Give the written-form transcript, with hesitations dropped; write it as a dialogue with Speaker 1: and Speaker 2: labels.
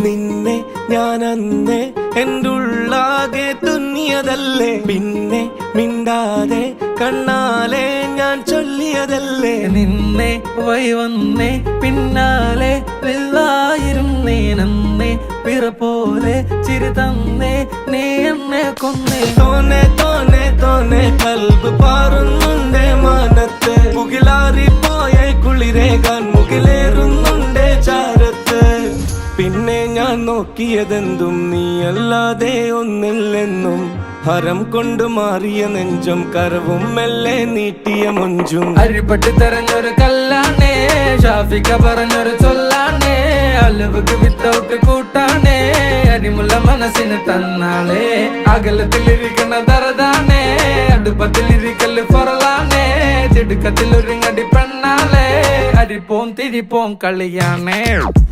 Speaker 1: നിന്നെ ഞാൻ അന്നേ എൻ്റെ ഉള്ളാകെ തുന്നിയതല്ലേ, പിന്നെ മിണ്ടാതെ കണ്ണാലെ ഞാൻ ചൊല്ലിയതല്ലേ.
Speaker 2: നിന്നെ വന്നേ പിന്നാലെ വെള്ളായിരുന്നേ നന്നേ പിറ പോലെ ചിരി തന്നേ നീ എന്നെ കൊന്നേ.
Speaker 1: തോനെ തോനെ തോനെ കൽബ് പാറുന്നുണ്ടേ മാനത്ത്, മുകിലാറിപ്പോയ കുളിരേകാൻ മുകിലേറുന്നുണ്ടേ ചാരത്ത്. പിന്നെ ഞാൻ നോക്കിയതെന്തും നീയല്ലാതെ ഒന്നില്ലെന്നും, ഹരം കൊണ്ട് മാറിയ നെഞ്ചും കരവും മെല്ലെ നീട്ടിയ മൊഞ്ചും.
Speaker 2: അരിപ്പട്ടി തെരഞ്ഞൊരു കല്ലാണേ, ഷാഫിക്ക പറഞ്ഞൊരു ചൊല്ലാണേ, അലവുക്ക് വിത്തൗട്ട് കൂട്ടാണേ, അരിമുള്ള മനസ്സിന് തന്നാളേ. അകലത്തിലിരിക്കുന്ന ദറദാണേ, അടുപ്പത്തിലിരിക്കല് ഫറലാണേ, തിടുക്കത്തിൽ ഒരുങ്ങടി പെണ്ണാളേ, അരിപ്പോം തിരിപ്പോം കളിയാണേ.